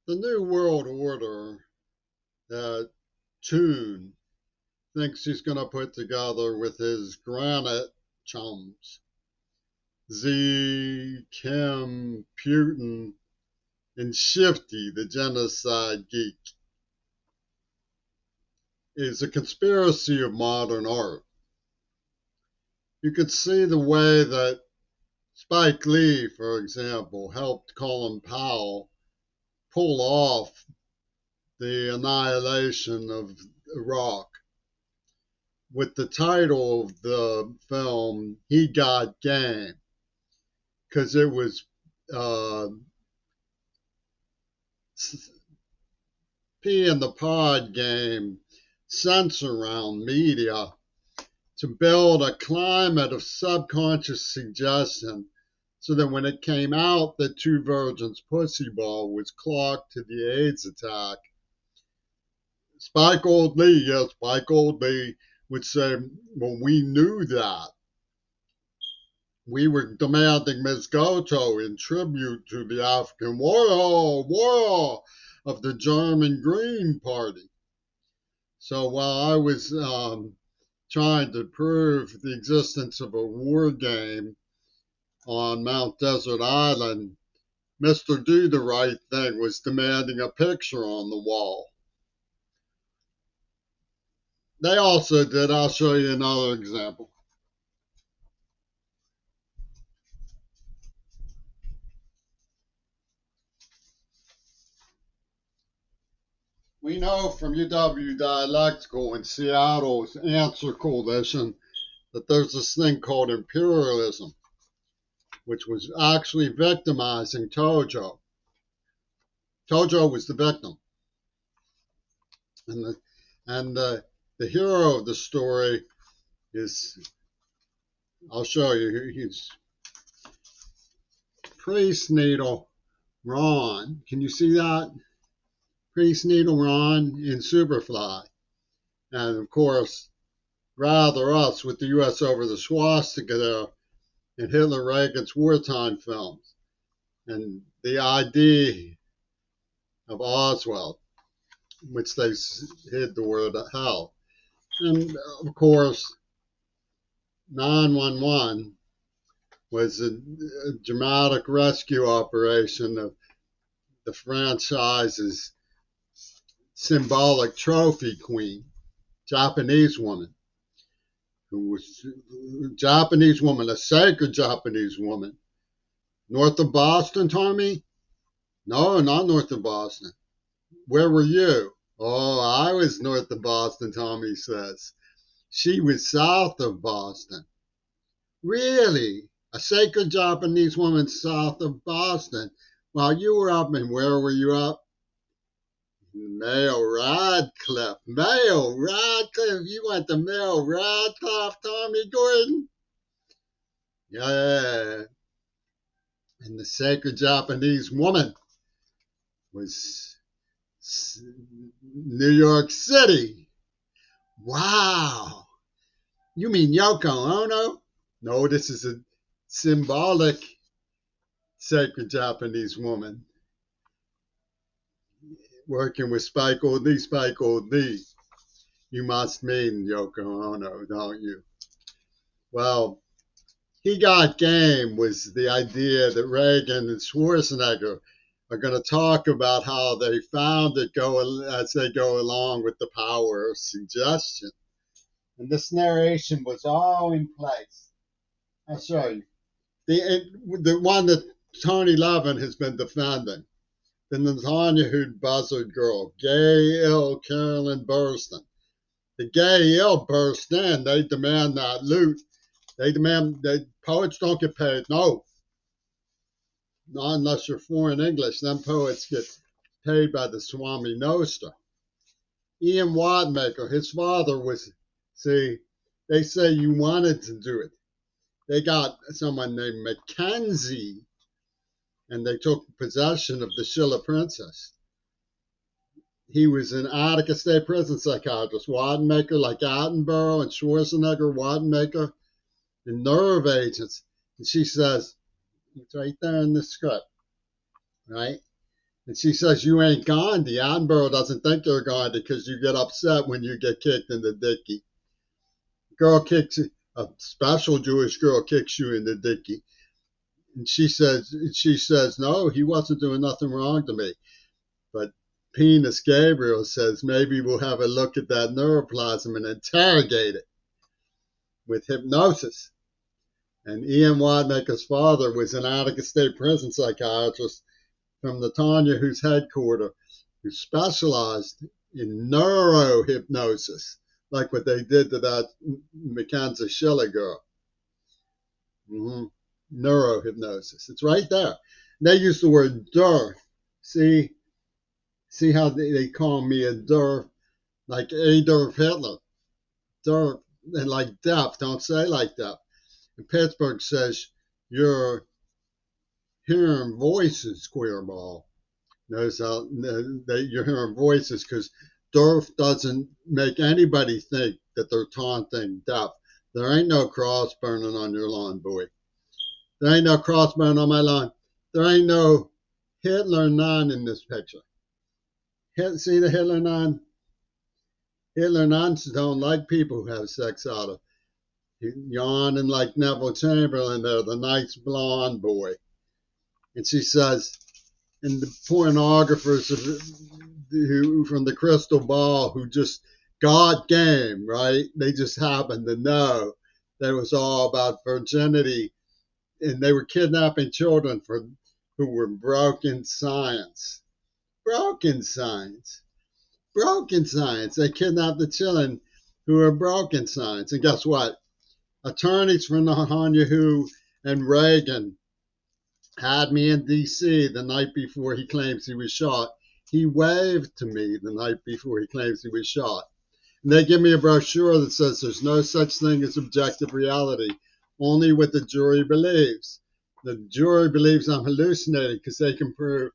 The New World Order that Toon thinks he's going to put together with his granite chums, Z, Kim, Putin, and Shifty, the genocide geek, is a conspiracy of modern art. You could see the way that Spike Lee, for example, helped Colin Powell pull off the annihilation of Iraq with the title of the film, He Got Game, because it was P in the pod game sense around media to build a climate of subconscious suggestion so that when it came out that Two Virgins Pussy Ball was clocked to the AIDS attack, Spike Old Lee would say, well, we knew that. We were demanding Ms. Goto in tribute to the African warrior of the German Green Party. So while I was trying to prove the existence of a war game on Mount Desert Island, Mr. Do the Right Thing was demanding a picture on the wall. They also did, I'll show you another example. We know from UW Dialectical and Seattle's Answer Coalition that there's this thing called imperialism, which was actually victimizing Tojo. Tojo was the victim. And the hero of the story is, I'll show you, he's Priest Needle Ron. Can you see that? Priest Needle Ron in Superfly. And of course, Rather Us with the U.S. over the swastika there in Hitler Reagan's wartime films. And the ID of Oswald, which they hid the word hell. And of course, 911 was a dramatic rescue operation of the franchise's symbolic trophy queen, Japanese woman, who was a Japanese woman, a sacred Japanese woman. North of Boston, Tommy? No, not north of Boston. Where were you? Oh, I was north of Boston, Tommy says. She was south of Boston. Really? A sacred Japanese woman south of Boston. While you were up, and where were you up? Mayo Radcliffe. Mayo Radcliffe. You went to Mayo Radcliffe, Tommy Gordon? Yeah. And the sacred Japanese woman was New York City. Wow. You mean Yoko Ono? No, this is a symbolic sacred Japanese woman working with Spike Lee. You must mean Yoko Ono, don't you? Well, He Got Game was the idea that Reagan and Schwarzenegger are going to talk about how they found it as they go along with the power of suggestion. And this narration was all in place. I'll show you. The one that Tony Levin has been defending, the Netanyahu buzzard girl, Gay Ill Carolyn Burston. The gay ill burst in. They demand that loot. They demand that poets don't get paid. No. Not unless you're foreign English. Then poets get paid by the Swami Nostra. Ian Watmaker, his father was, see, they say you wanted to do it. They got someone named Mackenzie, and they took possession of the Sheila Princess. He was an Attica State Prison psychiatrist, Watmaker, like Attenborough and Schwarzenegger, Watmaker, and nerve agents. And she says, it's right there in the script, right? And she says, you ain't Gandhi. Attenborough doesn't think you're Gandhi because you get upset when you get kicked in the dicky. Girl kicks, a special Jewish girl kicks you in the dicky. And she says, no, he wasn't doing nothing wrong to me. But Penis Gabriel says, maybe we'll have a look at that neuroplasm and interrogate it with hypnosis. And Ian Wadmaker's father was an Attica State Prison psychiatrist from Netanya, whose headquarters, who specialized in neurohypnosis, like what they did to that Mackenzie Schiller girl. Neurohypnosis. It's right there. They use the word DERF. See how they call me a DERF, like Adolf Hitler. DERF, and like deaf. Don't say like that. And Pittsburgh says you're hearing voices, queerball. Notice how you're hearing voices because DERF doesn't make anybody think that they're taunting deaf. There ain't no cross burning on your lawn, boy. There ain't no cross burning on my lawn. There ain't no Hitler nun in this picture. See the Hitler nun? Hitler nuns don't like people who have sex out of yawning like Neville Chamberlain there, the nice blonde boy. And she says, and the pornographers who from the crystal ball who just got game, right? They just happened to know that it was all about virginity, and they were kidnapping children who were broken science. Broken science. Broken science. They kidnapped the children who were broken science. And guess what? Attorneys for Netanyahu and Reagan had me in D.C. the night before he claims he was shot. He waved to me the night before he claims he was shot. And they give me a brochure that says there's no such thing as objective reality, only what the jury believes. The jury believes I'm hallucinating because they can prove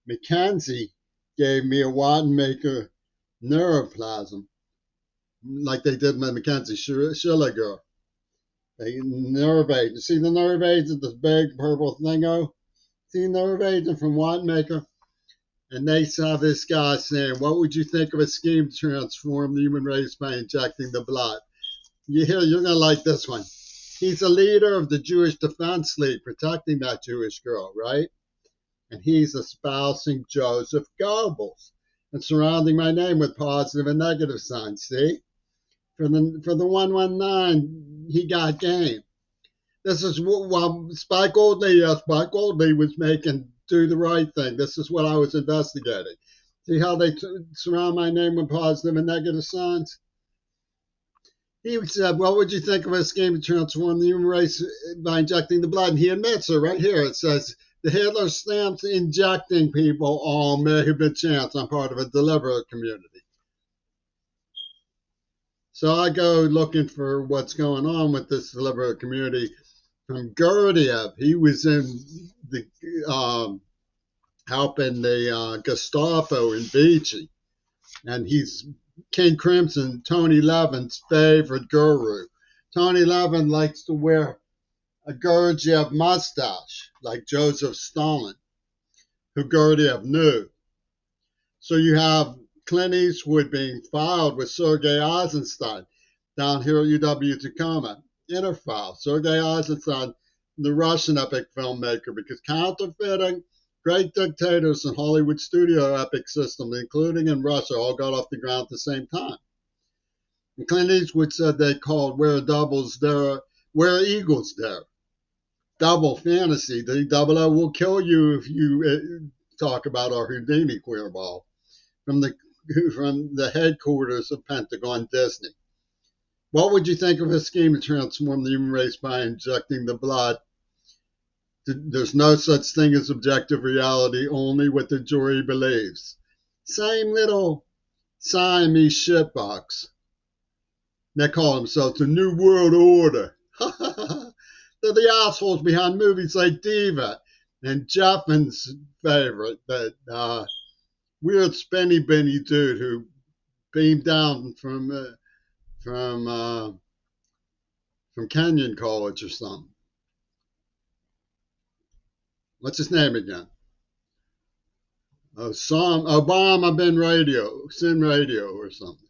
Mackenzie gave me a Wattenmaker neuroplasm, like they did with Mackenzie Schiller girl. They nerve agent. See the nerve agent, this big purple thingo? See nerve agent from Wattenmaker? And they saw this guy saying, what would you think of a scheme to transform the human race by injecting the blood? You're going to like this one. He's a leader of the Jewish Defense League, protecting that Jewish girl, right? And he's espousing Joseph Goebbels and surrounding my name with positive and negative signs, see? For the 119, he got game. This is while Spike Goldney was making Do the Right Thing. This is what I was investigating. See how they surround my name with positive and negative signs? He said, what would you think of a scheme to transform the human race by injecting the blood? And he admits it right here. It says, the Hitler stamps injecting people all may have been chance. I'm part of a deliberate community. So I go looking for what's going on with this deliberate community from Gurdjieff. He was in the helping the Gestapo in Vichy, and he's King Crimson, Tony Levin's favorite guru. Tony Levin likes to wear a Gurdjieff mustache, like Joseph Stalin, who Gurdjieff knew. So you have Clint Eastwood being filed with Sergei Eisenstein down here at UW Tacoma. Interfile, Sergei Eisenstein, the Russian epic filmmaker, because counterfeiting, great dictators and Hollywood studio epic systems, including in Russia, all got off the ground at the same time. And Clint Eastwood said they called Where Doubles Dare, Where Eagles Dare. Double fantasy. The 00 will kill you if you talk about our Houdini queerball from the headquarters of Pentagon Disney. What would you think of a scheme to transform the human race by injecting the blood? There's no such thing as objective reality, only what the jury believes. Same little Siamese shitbox. They call themselves the New World Order. They're the assholes behind movies like Diva and Jeffen's favorite, that weird spinny binny dude who beamed down from Kenyon College or something. What's his name again? Some Obama been radio, send radio or something.